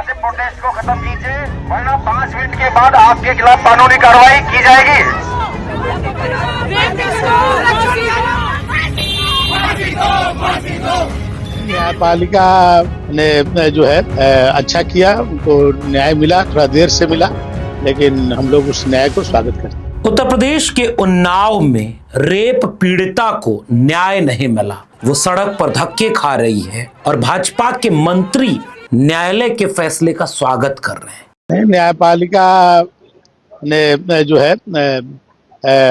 यहाँ से प्रोटेस्ट को खत्म कीजिए, वरना 5 मिनट के बाद आपके खिलाफ कानूनी कार्रवाई की जाएगी। न्यायपालिका ने जो है अच्छा किया, उनको न्याय मिला, थोड़ा देर से मिला, लेकिन हम लोग उस न्याय को स्वागत करते हैं। उत्तर प्रदेश के उन्नाव में रेप पीड़िता को न्याय नहीं मिला, वो सड़क पर धक्के खा रही है और भाजपा के मंत्री न्यायालय के फैसले का स्वागत कर रहे हैं। न्यायपालिका ने जो है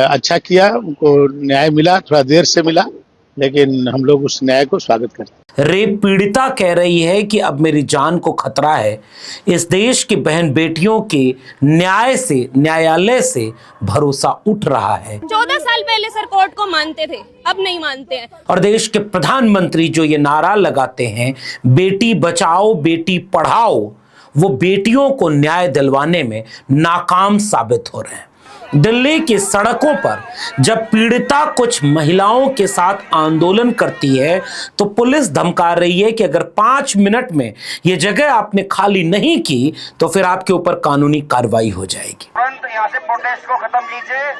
अच्छा किया, उनको न्याय मिला, थोड़ा देर से मिला, लेकिन हम लोग उस न्याय को स्वागत करते हैं। रेप पीड़िता कह रही है कि अब मेरी जान को खतरा है। इस देश की बहन बेटियों के न्याय से, न्यायालय से भरोसा उठ रहा है। 14 साल पहले सर कोर्ट को मानते थे, अब नहीं मानते हैं। और देश के प्रधानमंत्री जो ये नारा लगाते हैं, बेटी बचाओ बेटी पढ़ाओ, वो बेटियों को न्याय दिलवाने में नाकाम साबित हो रहे हैं। दिल्ली की सड़कों पर जब पीड़िता कुछ महिलाओं के साथ आंदोलन करती है तो पुलिस धमका रही है कि अगर 5 मिनट में ये जगह आपने खाली नहीं की तो फिर आपके ऊपर कानूनी कार्रवाई हो जाएगी। तुरंत यहाँ से प्रोटेस्ट को खत्म कीजिए,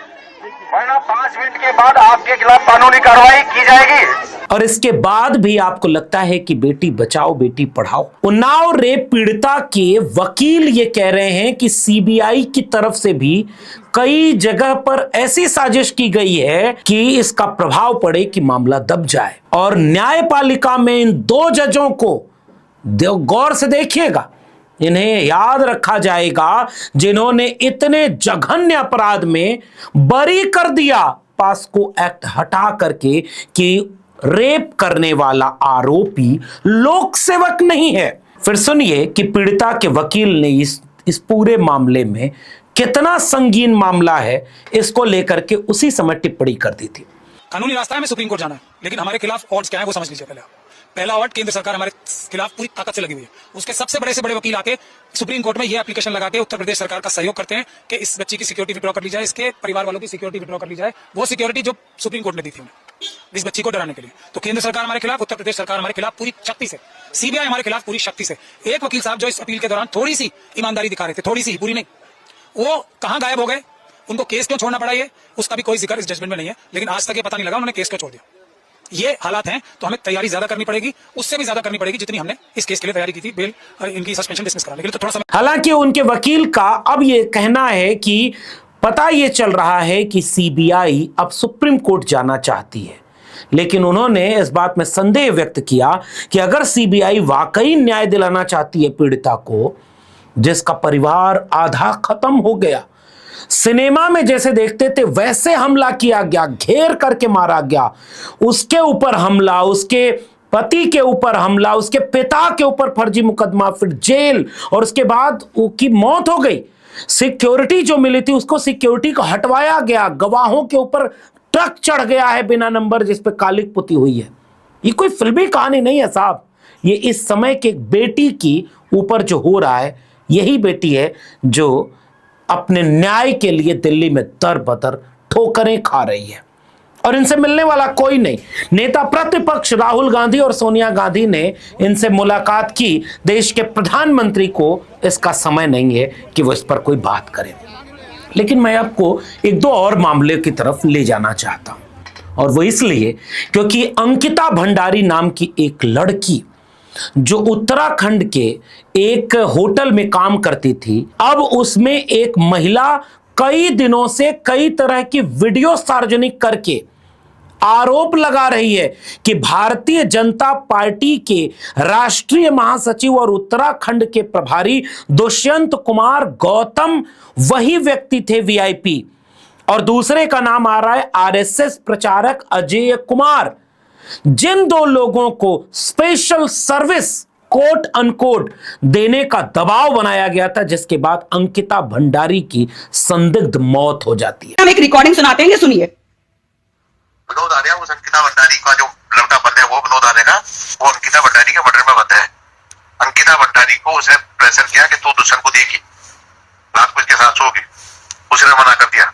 वरना 5 मिनट के बाद आपके खिलाफ कानूनी कार्रवाई की जाएगी। और इसके बाद भी आपको लगता है कि बेटी बचाओ बेटी पढ़ाओ। उन्नाव रेप पीड़िता के वकील ये कह रहे हैं कि सीबीआई की तरफ से भी कई जगह पर ऐसी साजिश की गई है कि इसका प्रभाव पड़े कि मामला दब जाए। और न्यायपालिका में इन 2 जजों को गौर से देखिएगा, इन्हें याद रखा जाएगा जिन्होंने इतने जघन्य अपराध में बरी कर दिया पास्को एक्ट हटा करके कि रेप करने वाला आरोपी लोक सेवक नहीं है। फिर सुनिए कि पीड़िता के वकील ने इस पूरे मामले में कितना संगीन मामला है इसको लेकर के उसी समय टिप्पणी कर दी थी। कानूनी रास्ता है, हमें सुप्रीम कोर्ट जाना है, लेकिन हमारे खिलाफ ऑर्ड्स क्या है वो समझ लीजिए। पहला ऑर्ड, केंद्र सरकार हमारे खिलाफ पूरी ताकत से लगी हुई है। उसके सबसे बड़े से बड़े वकील आके सुप्रीम कोर्ट में ये एप्लीकेशन लगा के उत्तर प्रदेश सरकार का सहयोग करते हैं कि इस बच्ची की सिक्योरिटी विड्रॉ कर ली जाए, इसके परिवार वालों की सिक्योरिटी विड्रॉ कर ली जाए, वो सिक्योरिटी जो सुप्रीम कोर्ट ने दी थी इस बच्ची को डराने के लिए। तो केंद्र सरकार हमारे खिलाफ, उत्तर प्रदेश सरकार हमारे खिलाफ पूरी शक्ति से, सीबीआई हमारे खिलाफ पूरी शक्ति से। एक वकील साहब जो इस अपील के दौरान थोड़ी सी ईमानदारी दिखा रहे थे, थोड़ी सी, पूरी नहीं, वो कहां गायब हो गए? उनको केस क्यों छोड़ना पड़ा, ये उसका भी कोई जिक्र इस जजमेंट में नहीं है। लेकिन आज तक ये पता नहीं लगा उन्होंने केस क्यों छोड़ दिया। ये हालात हैं तो हमें तैयारी ज्यादा करनी पड़ेगी, उससे भी ज्यादा करनी पड़ेगी जितनी हमने इस केस के लिए तैयारी की थी, बेल इनकी सस्पेंशन डिसमिस कराने के लिए। तो थोड़ा समय, हालांकि उनके वकील का अब ये कहना है कि पता ये चल रहा है कि सीबीआई अब सुप्रीम कोर्ट जाना चाहती है, लेकिन उन्होंने इस बात में संदेह व्यक्त किया कि अगर सीबीआई वाकई न्याय दिलाना चाहती है पीड़िता को, जिसका परिवार आधा खत्म हो गया, सिनेमा में जैसे देखते थे वैसे हमला किया गया, घेर करके मारा गया, उसके ऊपर हमला, उसके पति के ऊपर हमला, उसके पिता के ऊपर फर्जी मुकदमा, फिर जेल, और उसके बाद उसकी मौत हो गई। सिक्योरिटी जो मिली थी उसको सिक्योरिटी को हटवाया गया, गवाहों के ऊपर ट्रक चढ़ गया है बिना नंबर जिस पे कालिक पुती हुई है। ये कोई फिल्मी कहानी नहीं है साहब, ये इस समय के बेटी की ऊपर जो हो रहा है, यही बेटी है जो अपने न्याय के लिए दिल्ली में दर बदर ठोकरें खा रही है और इनसे मिलने वाला कोई नहीं। नेता प्रतिपक्ष राहुल गांधी और सोनिया गांधी ने इनसे मुलाकात की। देश के प्रधानमंत्री को इसका समय नहीं है कि वो इस पर कोई बात करें। लेकिन मैं आपको 1-2 और मामले की तरफ ले जाना चाहता हूं, और वो इसलिए क्योंकि अंकिता भंडारी नाम की एक लड़की जो उत्तराखंड के एक होटल में काम करती थी, अब उसमें एक महिला कई दिनों से कई तरह की वीडियो सार्वजनिक करके आरोप लगा रही है कि भारतीय जनता पार्टी के राष्ट्रीय महासचिव और उत्तराखंड के प्रभारी दुष्यंत कुमार गौतम वही व्यक्ति थे वीआईपी, और दूसरे का नाम आ रहा है आरएसएस प्रचारक अजय कुमार, जिन 2 लोगों को स्पेशल सर्विस कोट अनकोट देने का दबाव बनाया गया था, जिसके बाद अंकिता भंडारी की संदिग्ध मौत हो जाती है। हम एक रिकॉर्डिंग सुनाते हैं, ये सुनिए। विनोद आर्या उस अंकिता भंडारी का जो लड़का बंद है, वो विनोद आर्या का, वो अंकिता भंडारी के मर्डर में बंद है। अंकिता भंडारी को उसने प्रेशर किया कि तू दुष्यंत को देगी, रात को इसके साथ सोगी, उसने मना कर दिया।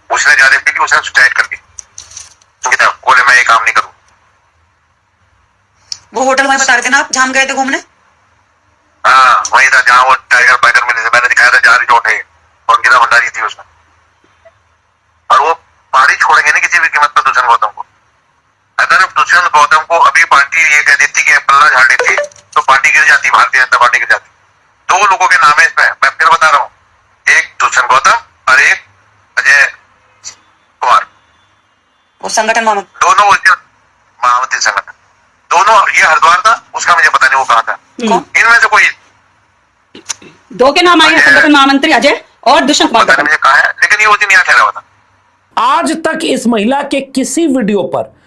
उसने ज्यादा पी ली, उसने सुसाइड कर दी। अंकिता बोले मैं ये काम नहीं करूं। वो होटल वहीं बता रहे थे ना आप, जहां गए थे घूमने? हाँ, और अंकिता भंडारी थी उसमें, और वो पार्टी छोड़ेंगे नहीं किसी भी कीमत पर दुष्यंत गौतम को। अगर दुष्यंत गौतम को अभी पार्टी ये कह देती कि पल्ला झाड़ देती तो पार्टी गिर जाती, भारतीय जनता पार्टी गिर जाती। दो लोगों के नाम है इसमें, मैं फिर बता रहा हूँ, एक दुष्यंत गौतम और एक अजय कुमार, वो संगठन दोनों महामंत्री संगठन, दोनों। ये हरिद्वार था, उसका मुझे पता नहीं वो कहा था। इनमें से कोई दो के नाम आए हैं, संगठन महामंत्री अजय और दुष्यंत पता नहीं मुझे कहा है, लेकिन ये उस दिन यहाँ ठहरा हुआ था। आज तक इस महिला के किसी वीडियो पर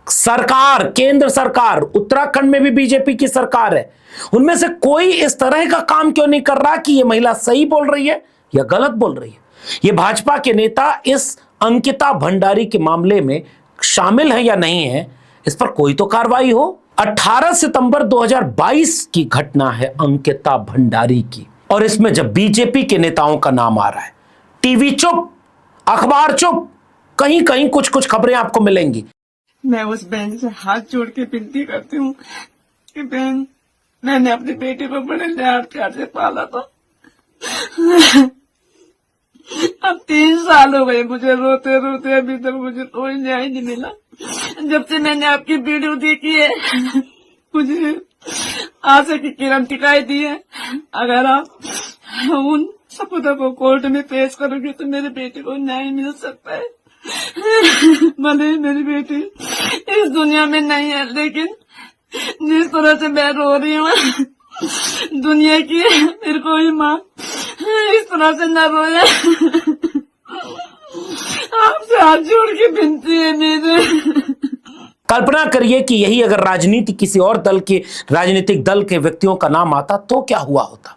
सरकार, केंद्र सरकार, उत्तराखंड में भी बीजेपी की सरकार है, उनमें से कोई इस तरह का काम क्यों नहीं कर रहा कि ये महिला सही बोल रही है या गलत बोल रही है। ये भाजपा के नेता इस अंकिता भंडारी के मामले में शामिल है या नहीं है, इस पर कोई तो कार्रवाई हो। 18 सितंबर 2022 की घटना है अंकिता भंडारी की, और इसमें जब बीजेपी के नेताओं का नाम आ रहा है, टीवी चुप, अखबार चुप, कहीं कहीं कुछ कुछ खबरें आपको मिलेंगी। मैं उस बहन से हाथ जोड़ के विनती करती हूँ कि बहन, मैंने अपनी बेटी को बड़े लाड प्यार से पाला था, अब 3 साल हो गए मुझे रोते रोते, अभी तक मुझे कोई न्याय नहीं मिला। जब से मैंने आपकी वीडियो देखी है मुझे आशा की किरण दिखाई दी है। अगर आप उन सबूतों को कोर्ट में पेश करोगे तो मेरी बेटी को न्याय मिल सकता है। भले मेरी बेटी इस दुनिया में नहीं है, लेकिन जिस तरह से मैं रो रही हूँ दुनिया की मेरी कोई माँ इस तरह से न रोए। आपसे हाथ जोड़ के विनती है मेरे। कल्पना करिए कि यही अगर राजनीति किसी और दल के, राजनीतिक दल के व्यक्तियों का नाम आता तो क्या हुआ होता।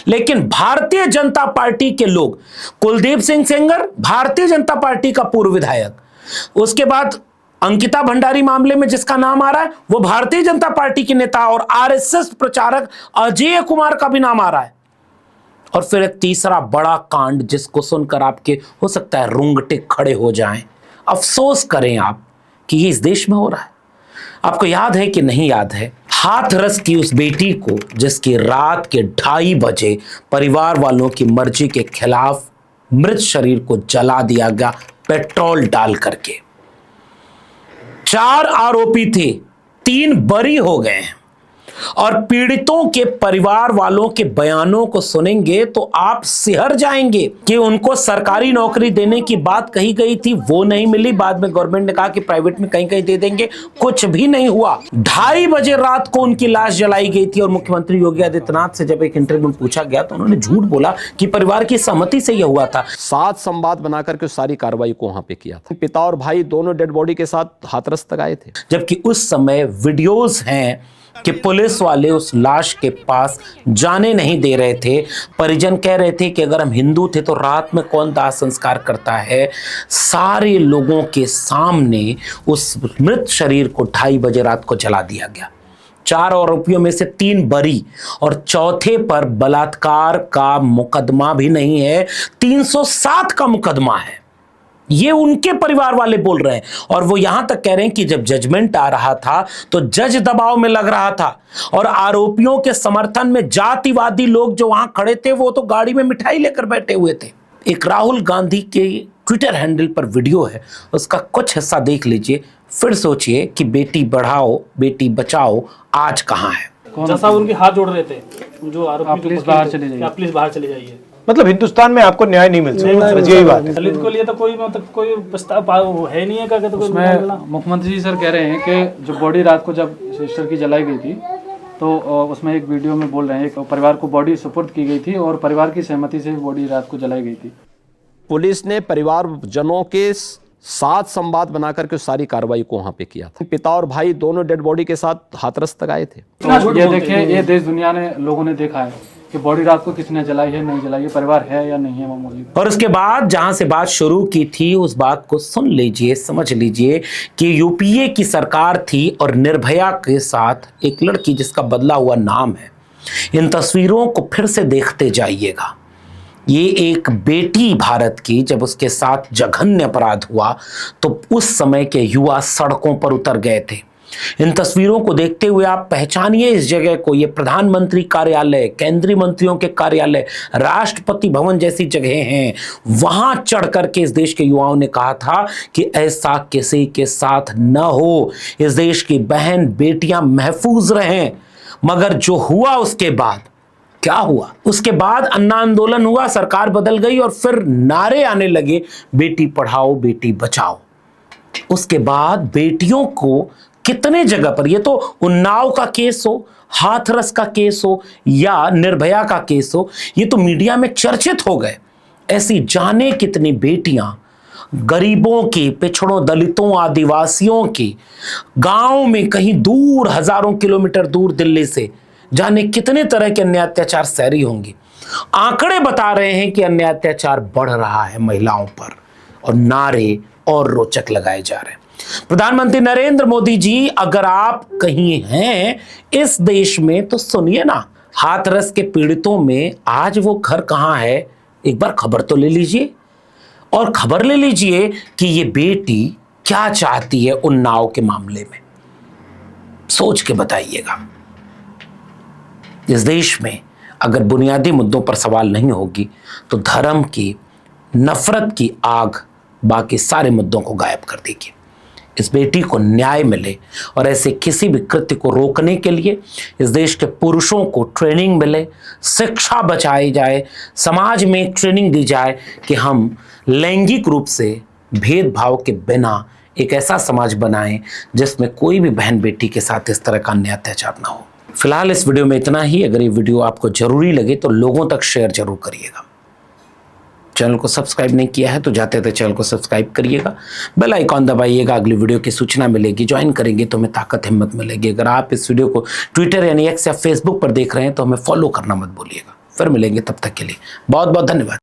लेकिन भारतीय जनता पार्टी के लोग, कुलदीप सिंह सेंगर भारतीय जनता पार्टी का पूर्व विधायक, उसके बाद अंकिता भंडारी मामले में जिसका नाम आ रहा है वो भारतीय जनता पार्टी के नेता और आरएसएस प्रचारक अजय कुमार का भी नाम आ रहा है, और फिर एक तीसरा बड़ा कांड जिसको सुनकर आपके हो सकता है रोंगटे खड़े हो जाएं, अफसोस करें आप कि ये इस देश में हो रहा है। आपको याद है कि नहीं याद है, हाथरस की उस बेटी को जिसकी रात के 2:30 बजे परिवार वालों की मर्जी के खिलाफ मृत शरीर को जला दिया गया पेट्रोल डाल करके। 4 आरोपी थे, 3 बरी हो गए हैं, और पीड़ितों के परिवार वालों के बयानों को सुनेंगे तो आप सिहर जाएंगे कि उनको सरकारी नौकरी देने की बात कही गई थी, वो नहीं मिली। बाद में गवर्नमेंट ने कहा कि प्राइवेट में कहीं कहीं दे देंगे, कुछ भी नहीं हुआ। 2:30 बजे रात को उनकी लाश जलाई गई थी, और मुख्यमंत्री योगी आदित्यनाथ से जब एक इंटरव्यू में पूछा गया तो उन्होंने झूठ बोला कि परिवार की सहमति से यह हुआ था। 7 संवाद बनाकर के सारी कार्रवाई को वहां पे किया था। पिता और भाई दोनों डेड बॉडी के साथ हाथरस तक आए थे, जबकि उस समय वीडियोस हैं कि पुलिस वाले उस लाश के पास जाने नहीं दे रहे थे। परिजन कह रहे थे कि अगर हम हिंदू थे तो रात में कौन दाह संस्कार करता है। सारे लोगों के सामने उस मृत शरीर को 2:30 बजे रात को जला दिया गया। 4 आरोपियों में से 3 बरी, और चौथे पर बलात्कार का मुकदमा भी नहीं है, 307 का मुकदमा है। ये उनके परिवार वाले बोल रहे हैं, और वो यहां तक कह रहे हैं कि जब जजमेंट आ रहा था तो जज दबाव में लग रहा था, और आरोपियों के समर्थन में जातिवादी लोग जो वहां खड़े थे वो तो गाड़ी में मिठाई लेकर बैठे हुए थे। एक राहुल गांधी के ट्विटर हैंडल पर वीडियो है, उसका कुछ हिस्सा देख लीजिए, फिर सोचिए कि बेटी बढ़ाओ बेटी बचाओ आज कहां है। जैसा उनके हाथ जोड़ रहे थे जो आरोपी, प्लीज बाहर चले जाइए, आप प्लीज बाहर चले जाइए। मतलब हिंदुस्तान में आपको न्याय नहीं मिल सकता, यही बात है। दलित को लिए तो कोई मतलब कोई प्रस्ताव है नहीं है क्या? तो उसमें मुख्यमंत्री जी सर कह रहे हैं कि जो बॉडी रात को जब सिस्टर की जलाई गई थी तो उसमें एक वीडियो में बोल रहे हैं कि परिवार को बॉडी सुपुर्द की गई थी और परिवार की सहमति से बॉडी रात को जलाई गई थी। पुलिस ने परिवारजनों के 7 संवाद बनाकर के सारी कार्रवाई को वहां पे किया था। पिता और भाई दोनों डेड बॉडी के साथ हाथरस तक आए थे। तो ये देखें, ये देश दुनिया ने लोगों ने देखा है कि बॉडी रात को किसने जलाई है, नहीं जलाई है, परिवार है या नहीं है मामूली। और उसके बाद जहां से बात शुरू की थी उस बात को सुन लीजिए, समझ लीजिए कि यूपीए की सरकार थी और निर्भया के साथ एक लड़की जिसका बदला हुआ नाम है। इन तस्वीरों को फिर से देखते जाइएगा। ये एक बेटी भारत की, जब उसके साथ जघन्य अपराध हुआ तो उस समय के युवा सड़कों पर उतर गए थे। इन तस्वीरों को देखते हुए आप पहचानिए इस जगह को। ये प्रधानमंत्री कार्यालय, केंद्रीय मंत्रियों के कार्यालय, राष्ट्रपति भवन जैसी जगह हैं। वहां चढ़ करके इस देश के युवाओं ने कहा था कि ऐसा किसी के साथ न हो, इस देश की बहन बेटियां महफूज रहें। मगर जो हुआ उसके बाद क्या हुआ? उसके बाद अन्ना आंदोलन हुआ, सरकार बदल गई और फिर नारे आने लगे, बेटी पढ़ाओ बेटी बचाओ। उसके बाद बेटियों को कितने जगह पर, ये तो उन्नाव का केस हो, हाथरस का केस हो या निर्भया का केस हो, ये तो मीडिया में चर्चित हो गए। ऐसी जाने कितनी बेटियां गरीबों की, पिछड़ों, दलितों, आदिवासियों की, गांव में कहीं दूर, हजारों किलोमीटर दूर दिल्ली से, जाने कितने तरह के अन्याय अत्याचार सह रही होंगी। आंकड़े बता रहे हैं कि अन्याय अत्याचार बढ़ रहा है महिलाओं पर, और नारे और रोचक लगाए जा रहे हैं। प्रधानमंत्री नरेंद्र मोदी जी, अगर आप कहीं हैं इस देश में तो सुनिए ना, हाथरस के पीड़ितों में आज वो घर कहां है, एक बार खबर तो ले लीजिए। और खबर ले लीजिए कि ये बेटी क्या चाहती है उन्नाव के मामले में, सोच के बताइएगा। इस देश में अगर बुनियादी मुद्दों पर सवाल नहीं होगी तो धर्म की, नफरत की आग बाकी सारे मुद्दों को गायब कर देगी। इस बेटी को न्याय मिले और ऐसे किसी भी कृत्य को रोकने के लिए इस देश के पुरुषों को ट्रेनिंग मिले, शिक्षा बचाई जाए, समाज में एक ट्रेनिंग दी जाए कि हम लैंगिक रूप से भेदभाव के बिना एक ऐसा समाज बनाएं जिसमें कोई भी बहन बेटी के साथ इस तरह का अन्याय अत्याचार ना हो। फिलहाल इस वीडियो में इतना ही। अगर ये वीडियो आपको जरूरी लगे तो लोगों तक शेयर जरूर करिएगा। चैनल को सब्सक्राइब नहीं किया है तो जाते थे चैनल को सब्सक्राइब करिएगा, बेल आइकॉन दबाइएगा, अगली वीडियो की सूचना मिलेगी। ज्वाइन करेंगे तो हमें ताकत हिम्मत मिलेगी। अगर आप इस वीडियो को ट्विटर यानी एक्स या फेसबुक पर देख रहे हैं तो हमें फॉलो करना मत भूलिएगा। फिर मिलेंगे, तब तक के लिए बहुत बहुत धन्यवाद।